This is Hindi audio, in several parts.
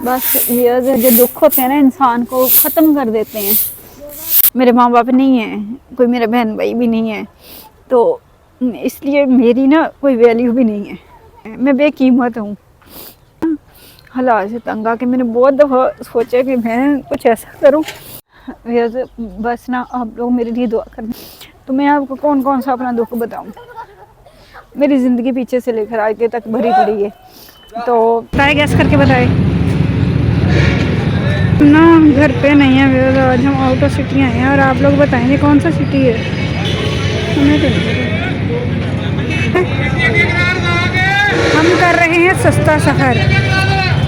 बस ये जो दुख होते हैं ना इंसान को ख़त्म कर देते हैं। मेरे माँ बाप नहीं है, कोई मेरा बहन भाई भी नहीं है, तो इसलिए मेरी ना कोई वैल्यू भी नहीं है। मैं बेकीमत हूँ। हालात से तंग आके मैंने बहुत दफ़ा सोचा कि मैं कुछ ऐसा करूँ। बस ना आप लोग मेरे लिए दुआ करें। तो मैं आपको कौन कौन सा अपना दुख बताऊँ। मेरी ज़िंदगी पीछे से लेकर आगे तक भरी पड़ी है। तो ट्राई गैस करके बताए ना। घर पे नहीं है, आज हम आउट ऑफ सिटी आए हैं और आप लोग बताएंगे कौन सा सिटी है। हमें तो हम कर रहे हैं सस्ता सफ़र।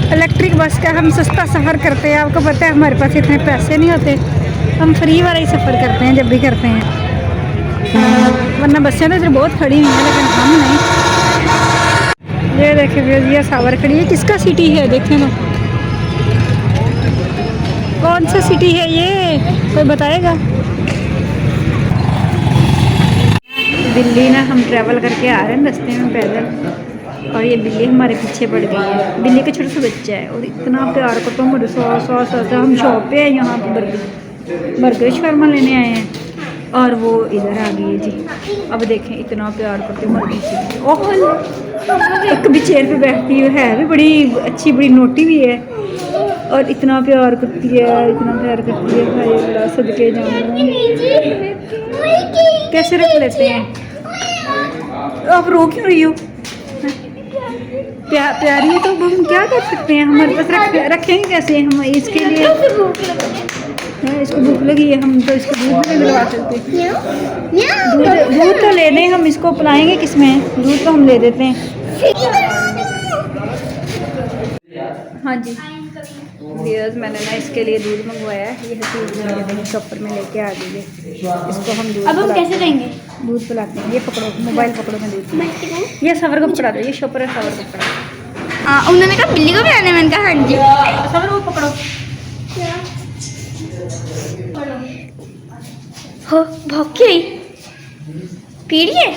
इलेक्ट्रिक बस का हम सस्ता सफ़र करते हैं। आपको पता है हमारे पास इतने पैसे नहीं होते, हम फ्री वाला ही सफ़र करते हैं जब भी करते हैं। वरना बसें तो इधर बहुत खड़ी हुई हैं, लेकिन हम नहीं। ये देखिए ये सावर खड़ी है। किसका सिटी है देखें तो, कौन सा सिटी है ये, कोई बताएगा। दिल्ली ना हम ट्रैवल करके आ रहे हैं रास्ते में पैदल, और ये बिल्ली हमारे पीछे पड़ गई है। बिल्ली का छोटा सा बच्चा है और इतना प्यार करता हूँ। मेरे सौ हम शॉप पे हैं, यहाँ पे बर्गर शर्मा लेने आए हैं और वो इधर आ गई है जी। अब देखें इतना प्यार करते हैं हमारे पीछे। ओह एक भी चेयर पे बैठती है भी बड़ी अच्छी, बड़ी नोटी भी है और इतना प्यार करती है, इतना प्यार करती है। भाई बड़ा सदके जाऊँ। कैसे रख लेते हैं। आप रो क्यों रही हो। प्यारी है तो हम क्या कर सकते हैं। हमारे पास रखेंगे कैसे हम इसके लिए। इसको भूख लगी है, हम तो इसको दूध नहीं दिलवा सकते। दूध तो ले दें, हम इसको पिलाएंगे किसमें, दूध तो हम ले देते हैं। हाँ जी व्यूअर्स, मैंने ना इसके लिए दूध मंगवाया है। ये हसीब शॉपर में लेके आ गई है। इसको हम दूध अब हम कैसे देंगे, दूध पिलाते हैं। ये पकड़ो, मोबाइल पकड़ो, मैं दूध। ये सवर को पकड़ा दो, ये शॉपर है सवर को पकड़ा। हाँ उन्होंने कहा बिल्ली को भी आने, मैंने कहा हाँ जी। सवर को पकड़ो। हो भौंकी पीड़ी है,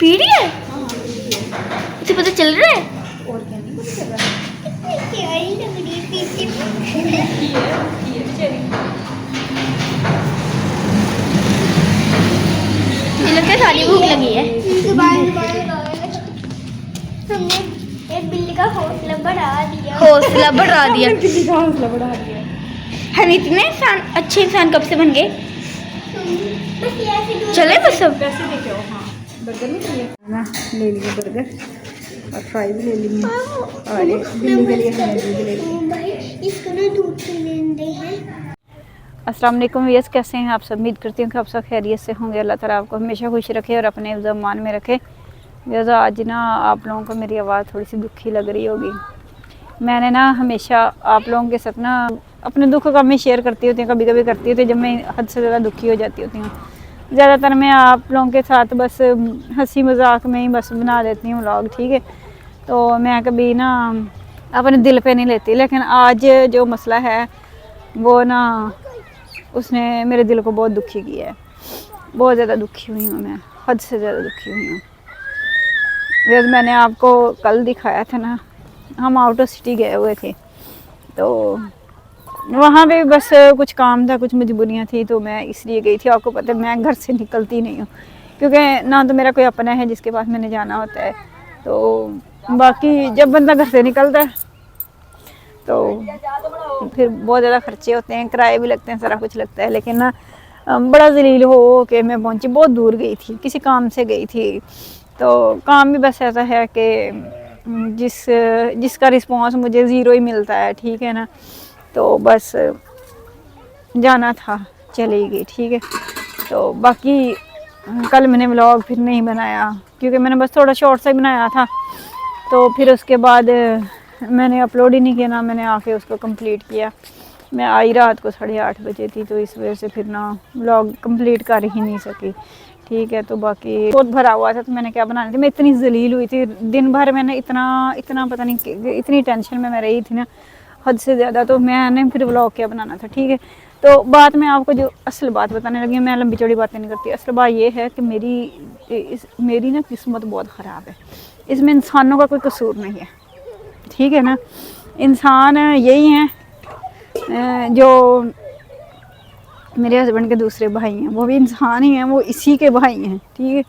पीड़ी है, उसे पता चल रहा है। और क्या नहीं पता चल रहा है। लगता है सारी भूख लगी है। हमने एक बिल्ली का हौसला बढ़ा दिया, हौसला बढ़ा दिया। बिल्ली का हौसला बढ़ा दिया। हम इतने अच्छे इंसान कब से बन गए। चले बस सब पैसे देखे हो। हाँ बर्गर नहीं चाहिए ना, ले लिए बर्गर और फ्राई भी ले ली और बिल्ली के लिए हमने दूध ले लिया। इसको ना दूध लेने हैं। अस्सलाम वालेकुम व्यूअर्स, कैसे हैं आप सब। उम्मीद करती हूँ कि आप सब खैरियत से होंगे। अल्लाह ताला आपको हमेशा खुश रखे और अपने ज़मान में रखे। व्यूअर्स आज ना आप लोगों को मेरी आवाज़ थोड़ी सी दुखी लग रही होगी। मैंने ना हमेशा आप लोगों के साथ ना अपने दुख का मैं शेयर करती होती हूँ, कभी कभी करती होती हूँ जब मैं हद से ज़्यादा दुखी हो जाती होती हूँ। ज़्यादातर मैं आप लोगों के साथ बस हंसी मजाक में ही बस बना देती हूँ व्लॉग, ठीक है। तो मैं कभी ना अपने दिल पे नहीं लेती, लेकिन आज जो मसला है वो ना उसने मेरे दिल को बहुत दुखी किया है। बहुत ज़्यादा दुखी हुई हूँ मैं, हद से ज़्यादा दुखी हुई हूँ। वैसे मैंने आपको कल दिखाया था ना, हम आउट ऑफ सिटी गए हुए थे, तो वहाँ पे बस कुछ काम था, कुछ मजबूरियाँ थी, तो मैं इसलिए गई थी। आपको पता है मैं घर से निकलती नहीं हूँ, क्योंकि ना तो मेरा कोई अपना है जिसके पास मैंने जाना होता है। तो बाकी जब बंदा घर से निकलता है तो फिर बहुत ज़्यादा खर्चे होते हैं, किराए भी लगते हैं, सारा कुछ लगता है। लेकिन ना बड़ा जलील हो के मैं पहुंची। बहुत दूर गई थी, किसी काम से गई थी। तो काम भी बस ऐसा है कि जिसका रिस्पॉन्स मुझे ज़ीरो ही मिलता है, ठीक है ना। तो बस जाना था, चली गई, ठीक है। तो बाकी कल मैंने व्लॉग फिर नहीं बनाया, क्योंकि मैंने बस थोड़ा शॉर्ट सा ही बनाया था। तो फिर उसके बाद मैंने अपलोड ही नहीं किया, ना मैंने आके उसको कंप्लीट किया। मैं आई रात को 8:30 बजे थी, तो इस वजह से फिर ना व्लॉग कंप्लीट कर ही नहीं सकी, ठीक है। तो बाकी बहुत भरा हुआ था, तो मैंने क्या बनाना थी। मैं इतनी जलील हुई थी, दिन भर मैंने इतना पता नहीं, इतनी टेंशन में मैं रही थी ना हद से ज़्यादा। तो मैंने फिर व्लॉग क्या बनाना था, ठीक है। तो बात मैं आपको जो असल बात बताने लगी, मैं लंबी चौड़ी बातें नहीं करती। असल बात ये है कि मेरी ना किस्मत बहुत ख़राब है। इसमें इंसानों का कोई कसूर नहीं है, ठीक है ना। इंसान यही हैं जो मेरे हस्बैंड के दूसरे भाई हैं, वो भी इंसान ही हैं, वो इसी के भाई हैं, ठीक है।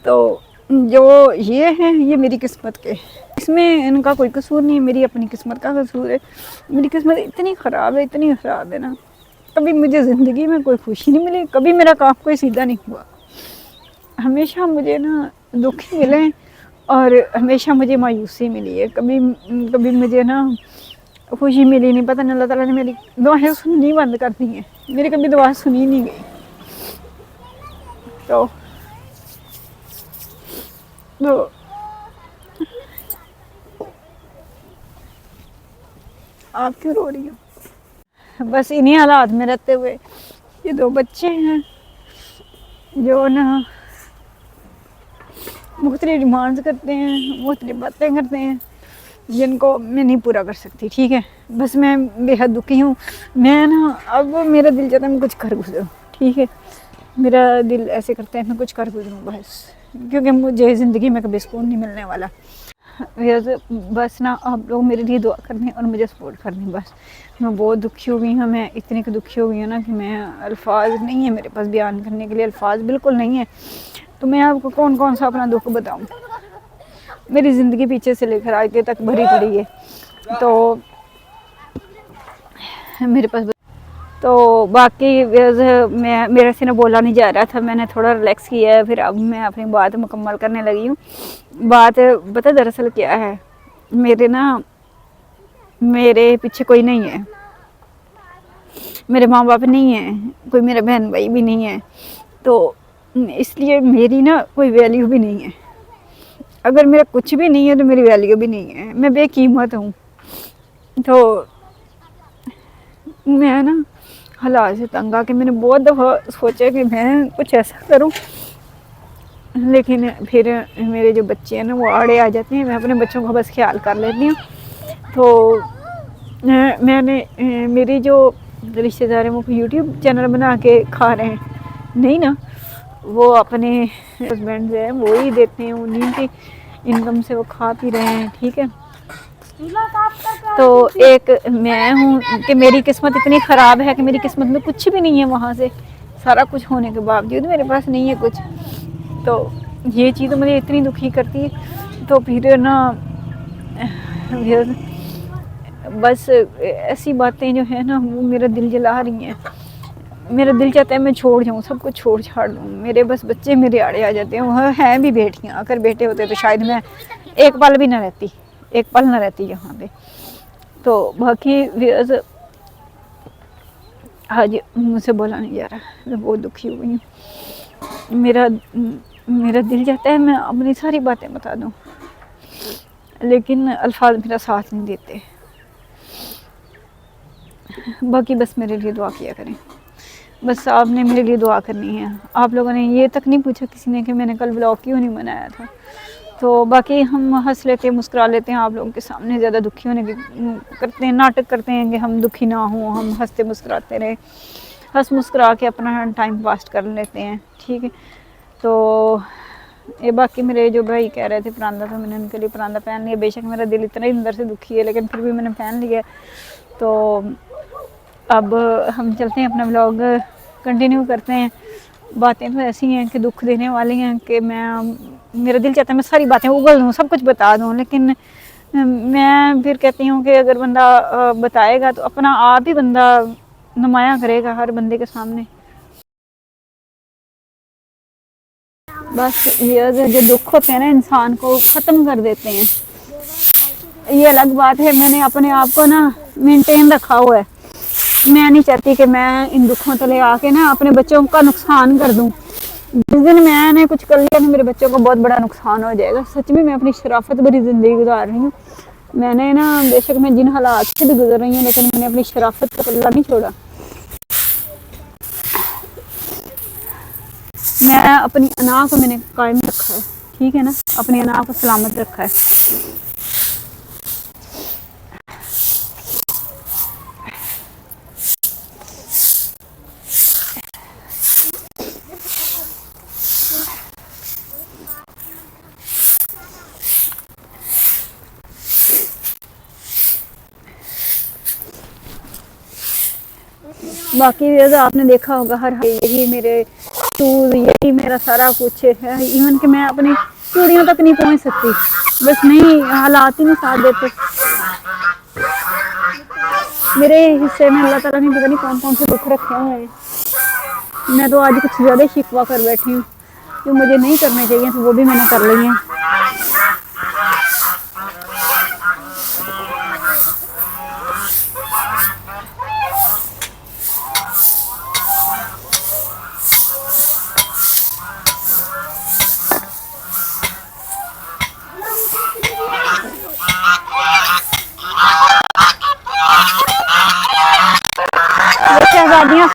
तो जो ये हैं, ये मेरी किस्मत के, इसमें इनका कोई कसूर नहीं है, मेरी अपनी किस्मत का कसूर है। मेरी किस्मत इतनी ख़राब है, इतनी ख़राब है ना, कभी मुझे ज़िंदगी में कोई खुशी नहीं मिली, कभी मेरा काम कोई सीधा नहीं हुआ, हमेशा मुझे ना दुख ही मिले और हमेशा मुझे मायूसी मिली है। कभी कभी मुझे ना खुशी मिली नहीं, पता नहीं अल्लाह ताला ने मेरी दुआएं सुननी बंद कर दी हैं, मेरी कभी दुआ सुनी नहीं गई। तो आप क्यों रो रही हो? बस इन्हीं हालात में रहते हुए ये दो बच्चे हैं जो ना मुख्तलिफ डिमांड्स करते हैं, मुख्तलिफ बातें करते हैं जिनको मैं नहीं पूरा कर सकती, ठीक है। बस मैं बेहद दुखी हूँ। मैं ना अब मेरा दिल चाहता है मैं कुछ कर गुजरूँ, ठीक है। मेरा दिल ऐसे करता है मैं कुछ कर गुजरूँ बस, क्योंकि मुझे ज़िंदगी में कभी सुकून नहीं मिलने वाला। बस ना आप लोग मेरे लिए दुआ करने और मुझे सपोर्ट करने बस। मैं बहुत दुखी हो गई हूँ, मैं इतनी दुखी हो गई हूँ ना कि मैं अल्फाज नहीं है मेरे पास बयान करने के लिए, अल्फाज बिल्कुल नहीं है। तो मैं आपको कौन कौन सा अपना दुख बताऊँ। मेरी ज़िंदगी पीछे से लेकर आगे तक भरी पड़ी है, तो मेरे पास तो बाकी मैं मेरे से ना बोला नहीं जा रहा था, मैंने थोड़ा रिलैक्स किया है, फिर अब मैं अपनी बात मुकम्मल करने लगी हूँ। बात पता दरअसल क्या है, मेरे पीछे कोई नहीं है, मेरे माँ बाप नहीं है, कोई मेरा बहन भाई भी नहीं है, तो इसलिए मेरी ना कोई वैल्यू भी नहीं है। अगर मेरा कुछ भी नहीं है तो मेरी वैल्यू भी नहीं है, मैं बेकीमत हूँ। तो मैं ना हालात से तंग आके मैंने बहुत दफ़ा सोचा कि मैं कुछ ऐसा करूं, लेकिन फिर मेरे जो बच्चे हैं ना वो आड़े आ जाते हैं, मैं अपने बच्चों का बस ख्याल कर लेती हूँ। तो मैंने मेरी जो रिश्तेदार हैं वो यूट्यूब चैनल बना के खा रहे हैं, नहीं ना, वो अपने हस्बैंड हैं वो ही देते हैं, उन्हीं की इनकम से वो खा पी रहे हैं, ठीक है। तो एक मैं हूँ कि मेरी किस्मत इतनी ख़राब है कि मेरी किस्मत में कुछ भी नहीं है, वहाँ से सारा कुछ होने के बावजूद मेरे पास नहीं है कुछ। तो ये चीज़ मुझे इतनी दुखी करती है। तो फिर ना बस ऐसी बातें जो है ना वो मेरा दिल जला रही हैं। मेरा दिल चाहता है मैं छोड़ जाऊँ, सब कुछ छोड़ छाड़ दूँ, मेरे बस बच्चे मेरे आड़े आ जाते हैं। वह हैं भी बेटियाँ, अगर बेटे होते तो शायद मैं एक पल भी ना रहती, एक पल ना रहती यहाँ पे। तो बाकी आज मुझसे बोला नहीं जा रहा, मैं बहुत दुखी हो गई हूँ। मेरा दिल चाहता है मैं अपनी सारी बातें बता दूँ, लेकिन अल्फाज मेरा साथ नहीं देते। बाकी बस मेरे लिए दुआ किया करें, बस आपने मेरे लिए दुआ करनी है। आप लोगों ने ये तक नहीं पूछा किसी ने कि मैंने कल व्लॉग क्यों नहीं बनाया था। तो बाकी हम हंस लेते हैं, मुस्कुरा लेते हैं, आप लोगों के सामने ज़्यादा दुखी होने की करते हैं, नाटक करते हैं कि हम दुखी ना हों, हम हंसते मुस्कुराते रहे, हंस मुस्कुरा के अपना टाइम पास कर लेते हैं, ठीक है। तो ये बाकी मेरे जो भाई कह रहे थे परांदा, तो मैंने उनके लिए परांदा पहन लिया। बेशक मेरा दिल इतना ही अंदर से दुखी है, लेकिन फिर भी मैंने पहन लिया। तो अब हम चलते हैं, अपना व्लॉग कंटिन्यू करते हैं। बातें तो ऐसी हैं कि दुख देने वाली हैं कि मेरा दिल चाहता है मैं सारी बातें उगल दूँ, सब कुछ बता दूँ, लेकिन मैं फिर कहती हूँ कि अगर बंदा बताएगा तो अपना आप ही बंदा नुमाया करेगा हर बंदे के सामने। बस ये जो दुख होते हैं ना इंसान को ख़त्म कर देते हैं, ये अलग बात है। मैंने अपने आप को ना मेंटेन रखा हुआ है, मैं नहीं चाहती कि मैं इन दुखों तले आके ना अपने बच्चों का नुकसान कर दूं। जिस दिन मैंने कुछ कर लिया ना मेरे बच्चों को बहुत बड़ा नुकसान हो जाएगा। सच में मैं अपनी शराफत भरी ज़िंदगी गुजार रही हूँ। मैंने ना बेशक मैं जिन हालात से भी गुजर रही हूँ, लेकिन मैंने अपनी शराफत का पल्ला नहीं छोड़ा। मैं अपनी अना को मैंने कायम रखा है, ठीक है ना, अपनी अना को सलामत रखा है। बाकी व्यूअर्स आपने देखा होगा हर यही मेरे शूज़, यही मेरा सारा कुछ है। इवन कि मैं अपनी चूड़ियों तक नहीं पहुंच सकती, बस नहीं, हालात ही नहीं साथ देते। मेरे हिस्से में अल्लाह ताला ने पता नहीं कौन कौन से दुख रखे हुए हैं। मैं तो आज कुछ ज़्यादा शिकवा कर बैठी हूँ, जो मुझे नहीं करने चाहिए तो वो भी मैंने कर ली है। शहजादियाँ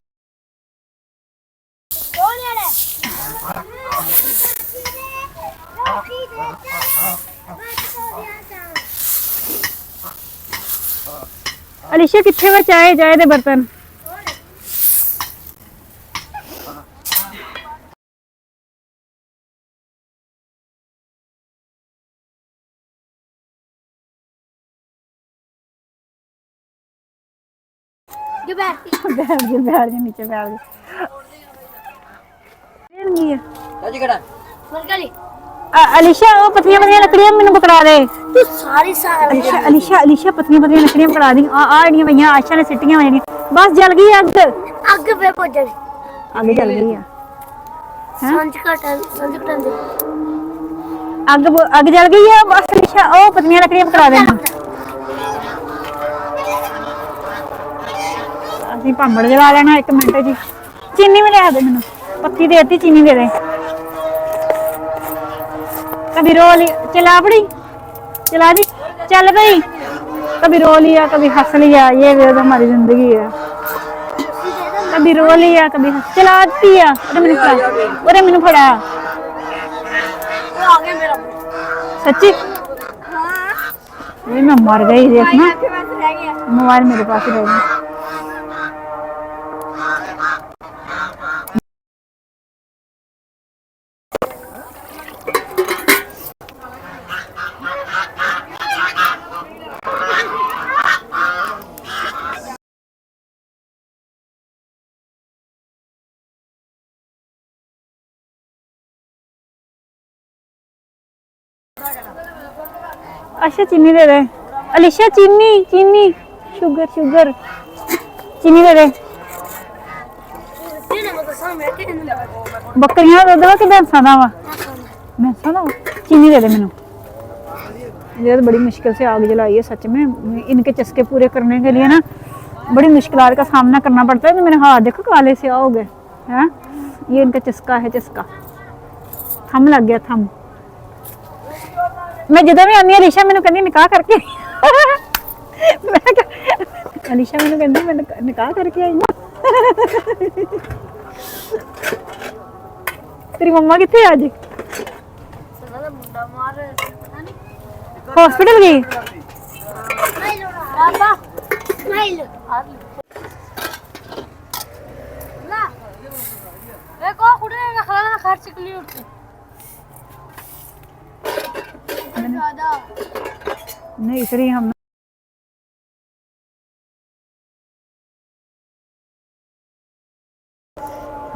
अलिशा कितने वा चाय चाय दे बर्तन बैठ गई नीचे बैठ गई। अलिशा वो पतलियां पतलियां लकड़ियां मैंने पकड़ा दे तू सारी अलिशा अलिशा अलिशा पतलियां पतलियां लकड़ियां पकड़ा दी आड़ियां भैया आशा ने सिटियां होई बस जल गई अग अग पे पहुंच गई आग जल गई है सांझ का टाइम अग जल गई है बस अलिशा ओ पतलियां लकड़ियां पकड़ा दे असि भांबड़ जला लेना 1 मिनट जी चीनी भी लिया दे मैनू पत्ती देती चीनी दे दे कभी रो लिया चला पड़ी चला दी चल भाई कभी रो लिया कभी हंस लिया ये हमारी जिंदगी है कभी रो लिया कभी चलाती है अरे मैनू फड़ा सच्ची ये मैं मर गई देखना मोबाइल मेरे पास रह गया अच्छा चीनी दे दे अलिशा चीनी चीनी शुगर शुगर चीनी दे दे बकरियां का दूध वा कि भैंसा का वा भैंसा का चीनी दे दे मैनू ये तो बड़ी मुश्किल से आग जलाई है सच में इनके चस्के पूरे करने के लिए ना बड़ी मुश्किलात का सामना करना पड़ता है तो मेरे हाथ देखो काले से हो गए हैं ये इनका चस्का है चस्का थम लग गया थम मैं ਜਦੋਂ ਵੀ ਆਨੀ ਅਲੀਸ਼ਾ ਮੈਨੂੰ ਕਹਿੰਦੀ ਨਿਕਾਹ ਕਰਕੇ ਮੈਂ ਅਲੀਸ਼ਾ ਮੈਨੂੰ ਕਹਿੰਦੀ ਮੈਂ ਨਿਕਾਹ ਕਰਕੇ ਆਈ ਤੇਰੀ ਮੰਮਾ ਕਿੱਥੇ ਅੱਜ ਸਦਾ ਦਾ ਮੁੰਡਾ ਮਾਰ ਪਤਾ ਨਹੀਂ ਹਸਪੀਟਲ ਗਈ ਬਾਬਾ ਸਮਾਈਲ ਨਾ ਦੇਖੋ ਖੁੜੇ ਖਲਾਣਾ ਖਰਚ ਕਲੀ ਉੱਠ नहीं इसलिए हम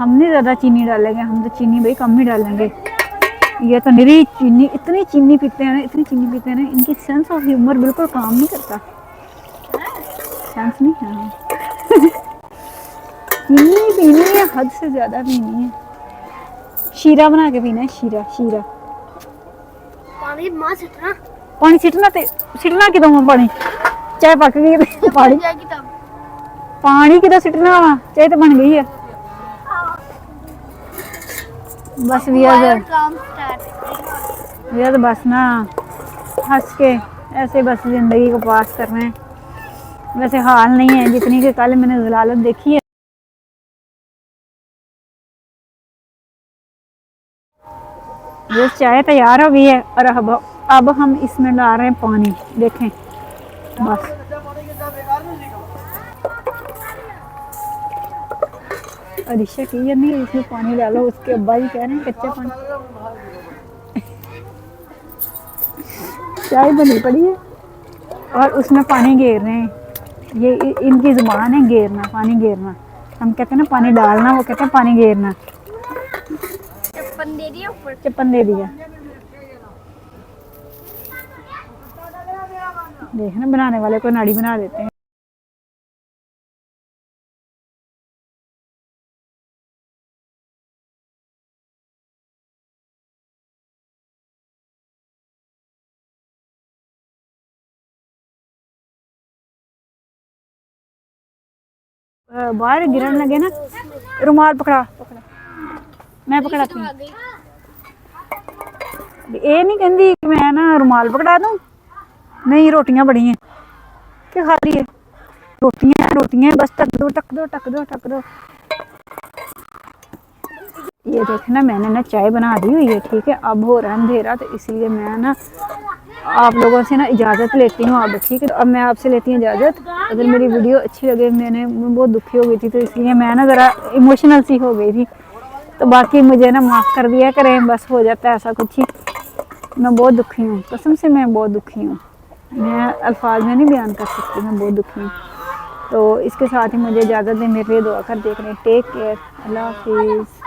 नहीं ज़्यादा चीनी डालेंगे हम तो चीनी भाई कम ही डालेंगे ये तो निरी चीनी इतनी चीनी पीते हैं ना इतनी चीनी पीते हैं ना इनकी सेंस ऑफ ह्यूमर बिल्कुल काम नहीं करता सेंस नहीं है चीनी पीनी है हद से ज़्यादा पीनी है शीरा बना के पीना है शीरा शीरा पानी सिटना किदों पानी चाय पक गई पानी किदों सिटना वा चाय तो बन गई है बस भैया तो बस ना हंस के ऐसे बस जिंदगी को पास कर रहे हैं वैसे हाल नहीं है जितनी कि कल मैंने ज़लालत देखी है ये चाय तैयार हो गई है और अब हम इसमें डाल रहे हैं पानी देखें बस अलिशा की नहीं इसमें पानी डालो उसके अब्बा जी कह रहे हैं कच्चा पानी चाय बनी पड़ी है और उसमें पानी घेर रहे हैं ये इनकी ज़ुबान है घेरना पानी घेरना हम कहते हैं ना पानी डालना, वो कहते हैं पानी घेरना। चप्पन दे दिया ऊपर। चप्पन दे दिया। देखना बनाने वाले को नाड़ी बना देते हैं। बाहर गिरन लगे ना, रुमाल पकड़ा पकड़ा, मैं पकड़ाती हूँ। ये नहीं कहती कि मैं ना रुमाल पकड़ा दूँ। नहीं, रोटियां बड़ी हैं, क्या खा रही है? रोटियां रोटियां बस, टक दो टक दो टक दो टक दो। ये देखना मैंने ना चाय बना दी हुई है, ठीक है। अब हो रहा है अंधेरा, तो इसलिए मैं ना आप लोगों से ना इजाज़त लेती हूँ अब, ठीक है। तो अब मैं आपसे लेती हूँ इजाज़त। अगर मेरी वीडियो अच्छी लगे, मैं बहुत दुखी हो गई थी, तो इसलिए मैं ना ज़रा इमोशनल सी हो गई थी, तो बाकी मुझे ना माफ़ कर दिया करें, बस हो जाता है ऐसा कुछ ही। मैं बहुत दुखी हूँ, कसम से मैं बहुत दुखी हूँ, मैं अल्फाज में नहीं बयान कर सकती, मैं बहुत दुखी हूँ। तो इसके साथ ही मुझे इजाज़त दें, मेरे लिए दुआ कर देख रहे हैं। टेक केयर, अल्लाह हाफिज़।